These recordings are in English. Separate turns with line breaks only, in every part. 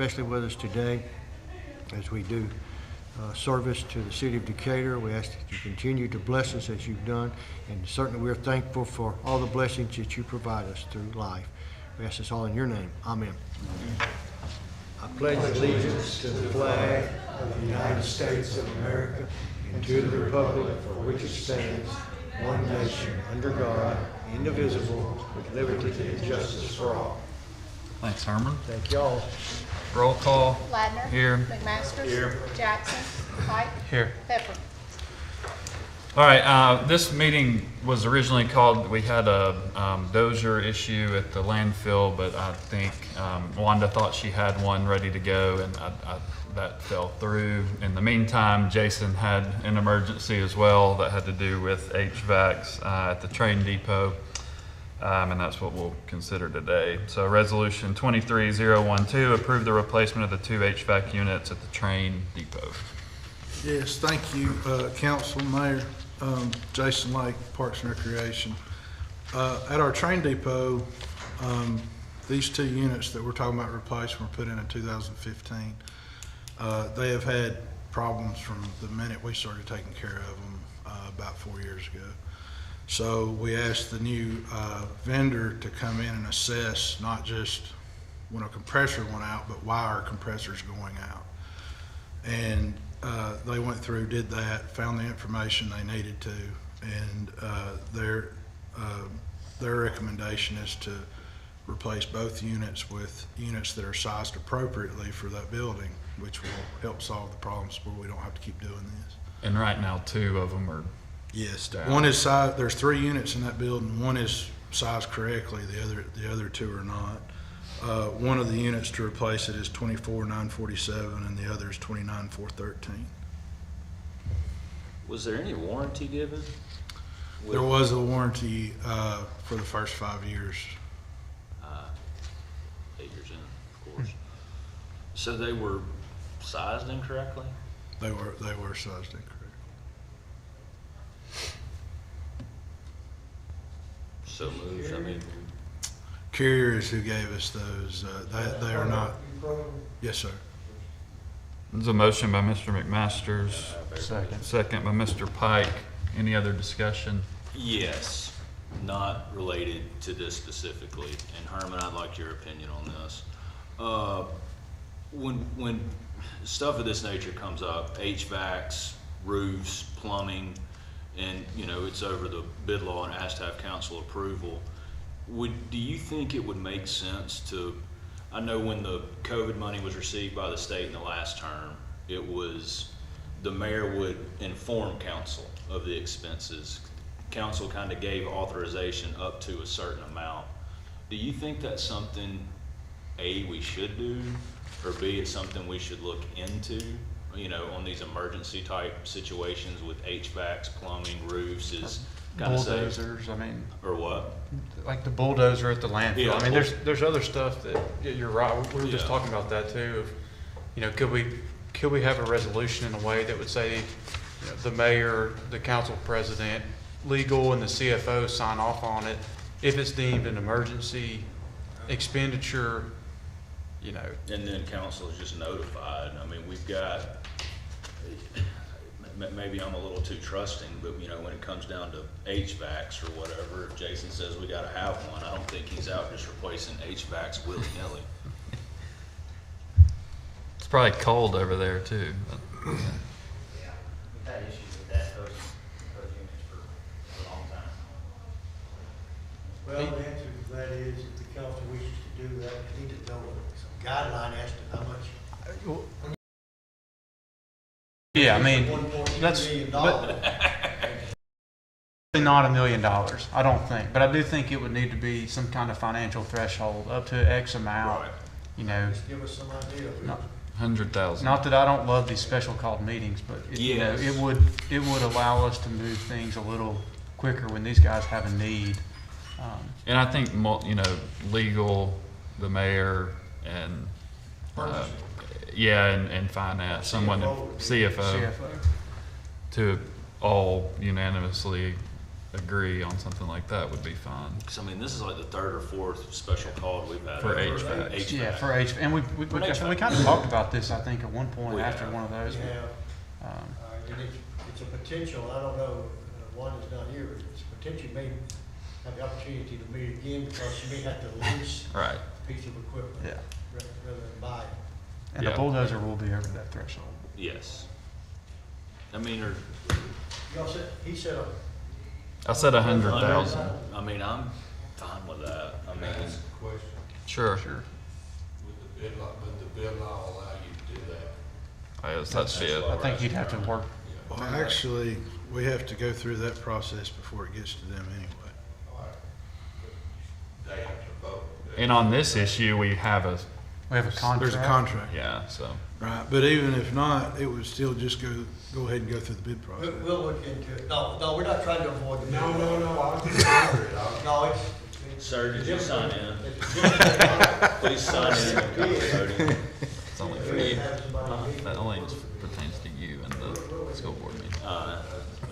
especially with us today as we do service to the city of Decatur. We ask that you continue to bless us as you've done, and certainly we're thankful for all the blessings that you provide us through life. We ask this all in your name. Amen. I pledge allegiance to the flag of the United States of America and to the republic for which it stands, one nation, under God, indivisible, with liberty and justice for all.
Thanks, Herman.
Thank you all.
Roll call.
Ladner.
Here.
McMaster.
Here.
Jackson. Pike.
Here.
Pepper.
All right, this meeting was originally called, we had a dozer issue at the landfill, but I think Wanda thought she had one ready to go, and that fell through. In the meantime, Jason had an emergency as well that had to do with HVACs at the train depot, and that's what we'll consider today. So Resolution 23012, approve the replacement of the 2 HVAC units at the train depot.
Yes, thank you, Council, Mayor, Jason Lake, Parks and Recreation. At our train depot, these 2 units that we're talking about replacing were put in 2015. They have had problems from the minute we started taking care of them about 4 years ago. So we asked the new vendor to come in and assess not just when a compressor went out, but why our compressor's going out. And they went through, did that, found the information they needed to, and their recommendation is to replace both units with units that are sized appropriately for that building, which will help solve the problems where we don't have to keep doing this.
And right now, 2 of them are
Yes,
down.
one is sized. There's 3 units in that building. One is sized correctly. The other 2 are not. One of the units to replace it is 24,947, and the other is 29,413.
Was there any warranty given?
There was a warranty for the first 5 years.
8 years in, of course. So they were sized incorrectly?
They were sized incorrectly.
So moved, I mean,
Carrier is who gave us those. They are not. Yes, sir.
There's a motion by Mr. McMasters,
Second.
second by Mr. Pike. Any other discussion?
yes, not related to this specifically. And Herman, I'd like your opinion on this. When stuff of this nature comes up, HVACs, roofs, plumbing, and it's over the bid law and it has to have council approval, do you think it would make sense to, I know when the COVID money was received by the state in the last term, it was the mayor would inform council of the expenses. Council kind of gave authorization up to a certain amount. Do you think that's something, A, we should do, or B, it's something we should look into, on these emergency type situations with HVACs, plumbing, roofs, is kind of say,
Bulldozers, I mean,
or what?
like the bulldozer at the landfill.
Yeah,
I mean, there's other stuff that, you're right, we were just
Yeah.
talking about that too. Could we have a resolution in a way that would say, the mayor, the council president, legal, and the CFO sign off on it if it's deemed an emergency expenditure,
And then council is just notified. I mean, we've got, maybe I'm a little too trusting, but when it comes down to HVACs or whatever, if Jason says we gotta have one, I don't think he's out just replacing HVACs willy-nilly.
It's probably cold over there too.
Yeah, we've had issues with those units for a long time.
Well, the answer to that is, if the council wishes to do that, they need to know some guideline as to how much.
yeah, I mean, that's,
$1.2 million.
but not $1 million, I don't think. But I do think it would need to be some kind of financial threshold up to X amount,
Just give us some idea.
Not-
100,000.
Not that I don't love these special called meetings, but
Yes.
it would allow us to move things a little quicker when these guys have a need.
And I think, legal, the mayor, and, and finance, someone, CFO,
CFO.
to all unanimously agree on something like that would be fine.
Because, I mean, this is like the third or fourth special call we've had.
For
over
HVAC.
Yeah, for H, and we
For HVAC.
we kind of talked about this, I think, at one point
We
after
have.
one of those.
Yeah, and it's a potential, I don't know, one is not here, but it's a potential, may have the opportunity to meet again, because you may have to lease
Right.
a piece of equipment.
Yeah.
Rather than buy it.
And the
Yeah.
bulldozer will be over that threshold.
Yes. I mean, or
Y'all said, he said,
I said 100,000.
I mean, I'm fine with that. I mean,
Question,
Sure.
Sure.
would the bid law allow you to do that?
I guess that's it.
I think you'd have to work,
Well, actually, we have to go through that process before it gets to them anyway.
All right. But they have to vote.
And on this issue, we have a,
we have a contract.
There's a contract,
yeah, so.
right, but even if not, it would still just go ahead and go through the bid process.
we'll look into it. No, we're not trying to avoid the.
No, I was just wondering.
No, it's.
sir, did you sign in?
It's-
Please sign in and come to the podium.
It's only for you. That only pertains to you and the school board meeting.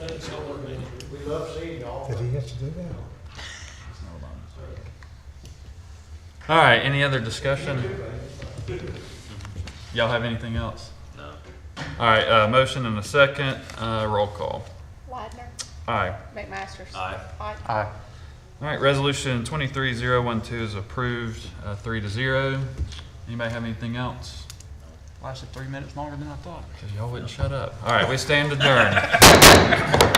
It's not what I mean.
We love seeing y'all.
Did he have to do that?
All right, any other discussion? Y'all have anything else?
No.
All right, motion and a second, roll call.
Widener,
Aye.
McMaster's.
Aye.
White.
Aye.
All right, resolution 23012 is approved, 3-0. Anybody have anything else?
Lasted 3 minutes longer than I thought.
Because y'all wouldn't shut up. All right, we stand adjourned.